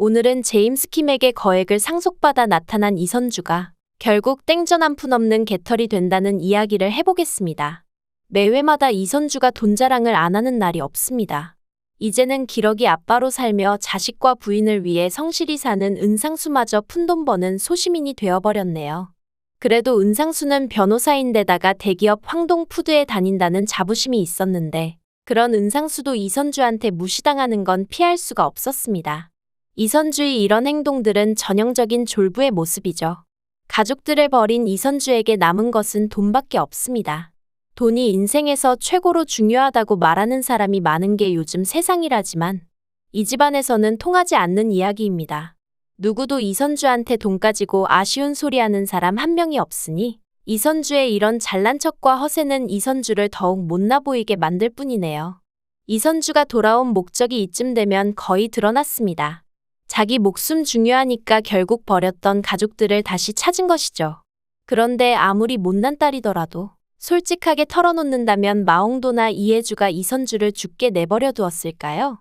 오늘은 제임스 킴에게 거액을 상속받아 나타난 이선주가 결국 땡전 한 푼 없는 개털이 된다는 이야기를 해보겠습니다. 매회마다 이선주가 돈 자랑을 안 하는 날이 없습니다. 이제는 기러기 아빠로 살며 자식과 부인을 위해 성실히 사는 은상수마저 푼돈 버는 소시민이 되어버렸네요. 그래도 은상수는 변호사인데다가 대기업 황동푸드에 다닌다는 자부심이 있었는데 그런 은상수도 이선주한테 무시당하는 건 피할 수가 없었습니다. 이선주의 이런 행동들은 전형적인 졸부의 모습이죠. 가족들을 버린 이선주에게 남은 것은 돈밖에 없습니다. 돈이 인생에서 최고로 중요하다고 말하는 사람이 많은 게 요즘 세상이라지만 이 집안에서는 통하지 않는 이야기입니다. 누구도 이선주한테 돈 가지고 아쉬운 소리하는 사람 한 명이 없으니 이선주의 이런 잘난 척과 허세는 이선주를 더욱 못나 보이게 만들 뿐이네요. 이선주가 돌아온 목적이 이쯤 되면 거의 드러났습니다. 자기 목숨 중요하니까 결국 버렸던 가족들을 다시 찾은 것이죠. 그런데 아무리 못난 딸이더라도 솔직하게 털어놓는다면 마홍도나 이해주가 이선주를 죽게 내버려 두었을까요?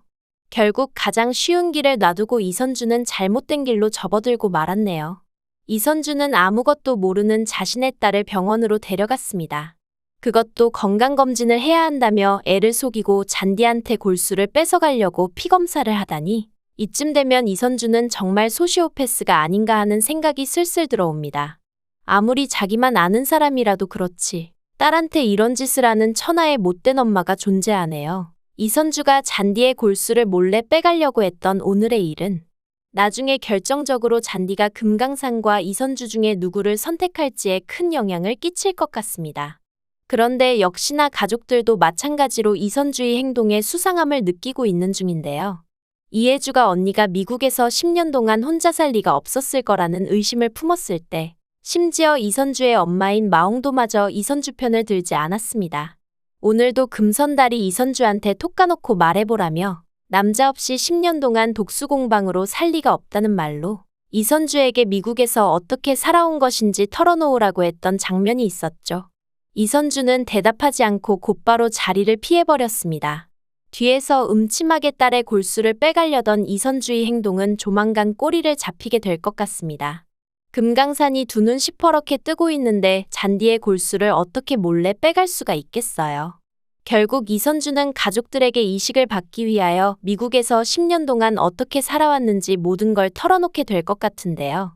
결국 가장 쉬운 길을 놔두고 이선주는 잘못된 길로 접어들고 말았네요. 이선주는 아무것도 모르는 자신의 딸을 병원으로 데려갔습니다. 그것도 건강검진을 해야 한다며 애를 속이고 잔디한테 골수를 뺏어가려고 피검사를 하다니 이쯤 되면 이선주는 정말 소시오패스가 아닌가 하는 생각이 슬슬 들어옵니다. 아무리 자기만 아는 사람이라도 그렇지 딸한테 이런 짓을 하는 천하의 못된 엄마가 존재하네요. 이선주가 잔디의 골수를 몰래 빼가려고 했던 오늘의 일은 나중에 결정적으로 잔디가 금강산과 이선주 중에 누구를 선택할지에 큰 영향을 끼칠 것 같습니다. 그런데 역시나 가족들도 마찬가지로 이선주의 행동에 수상함을 느끼고 있는 중인데요. 이해주가 언니가 미국에서 10년 동안 혼자 살 리가 없었을 거라는 의심을 품었을 때 심지어 이선주의 엄마인 마홍도마저 이선주 편을 들지 않았습니다. 오늘도 금선달이 이선주한테 톡 까놓고 말해보라며 남자 없이 10년 동안 독수공방으로 살 리가 없다는 말로 이선주에게 미국에서 어떻게 살아온 것인지 털어놓으라고 했던 장면이 있었죠. 이선주는 대답하지 않고 곧바로 자리를 피해버렸습니다. 뒤에서 음침하게 딸의 골수를 빼가려던 이선주의 행동은 조만간 꼬리를 잡히게 될 것 같습니다. 금강산이 두 눈 시퍼렇게 뜨고 있는데 잔디의 골수를 어떻게 몰래 빼갈 수가 있겠어요. 결국 이선주는 가족들에게 이식을 받기 위하여 미국에서 10년 동안 어떻게 살아왔는지 모든 걸 털어놓게 될 것 같은데요.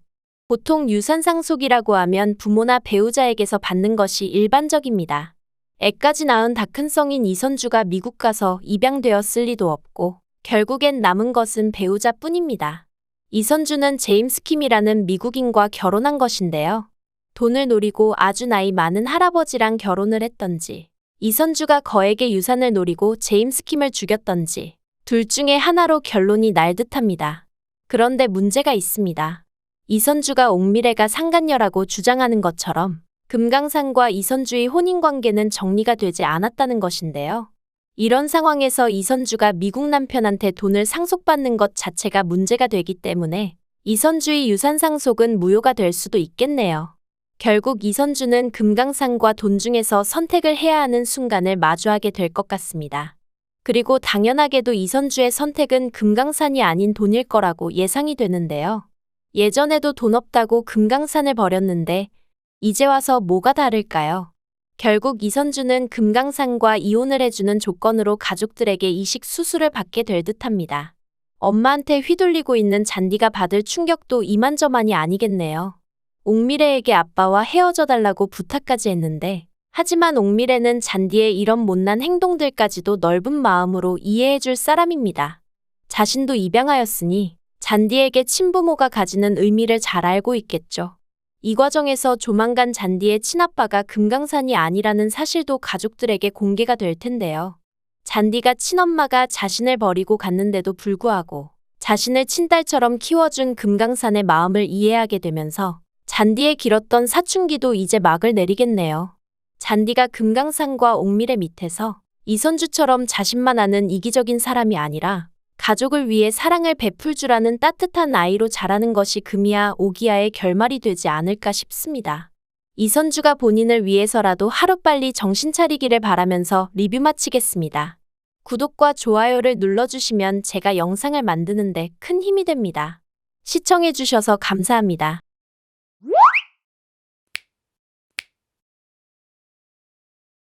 보통 유산상속이라고 하면 부모나 배우자에게서 받는 것이 일반적입니다. 애까지 낳은 다 큰 성인 이선주가 미국 가서 입양되었을 리도 없고 결국엔 남은 것은 배우자뿐입니다. 이선주는 제임스 킴이라는 미국인과 결혼한 것인데요. 돈을 노리고 아주 나이 많은 할아버지랑 결혼을 했던지 이선주가 거액의 유산을 노리고 제임스 킴을 죽였던지 둘 중에 하나로 결론이 날 듯합니다. 그런데 문제가 있습니다. 이선주가 옥미래가 상간녀라고 주장하는 것처럼 금강산과 이선주의 혼인관계는 정리가 되지 않았다는 것인데요. 이런 상황에서 이선주가 미국 남편한테 돈을 상속받는 것 자체가 문제가 되기 때문에 이선주의 유산 상속은 무효가 될 수도 있겠네요. 결국 이선주는 금강산과 돈 중에서 선택을 해야 하는 순간을 마주하게 될 것 같습니다. 그리고 당연하게도 이선주의 선택은 금강산이 아닌 돈일 거라고 예상이 되는데요. 예전에도 돈 없다고 금강산을 버렸는데 이제 와서 뭐가 다를까요? 결국 이선주는 금강산과 이혼을 해주는 조건으로 가족들에게 이식 수술을 받게 될 듯합니다. 엄마한테 휘둘리고 있는 잔디가 받을 충격도 이만저만이 아니겠네요. 옥미래에게 아빠와 헤어져 달라고 부탁까지 했는데 하지만 옥미래는 잔디의 이런 못난 행동들까지도 넓은 마음으로 이해해줄 사람입니다. 자신도 입양하였으니 잔디에게 친부모가 가지는 의미를 잘 알고 있겠죠. 이 과정에서 조만간 잔디의 친아빠가 금강산이 아니라는 사실도 가족들에게 공개가 될 텐데요. 잔디가 친엄마가 자신을 버리고 갔는데도 불구하고 자신을 친딸처럼 키워준 금강산의 마음을 이해하게 되면서 잔디의 길었던 사춘기도 이제 막을 내리겠네요. 잔디가 금강산과 옥미래 밑에서 이선주처럼 자신만 아는 이기적인 사람이 아니라 가족을 위해 사랑을 베풀 줄 아는 따뜻한 아이로 자라는 것이 금이야 오기야의 결말이 되지 않을까 싶습니다. 이선주가 본인을 위해서라도 하루빨리 정신 차리기를 바라면서 리뷰 마치겠습니다. 구독과 좋아요를 눌러주시면 제가 영상을 만드는데 큰 힘이 됩니다. 시청해주셔서 감사합니다.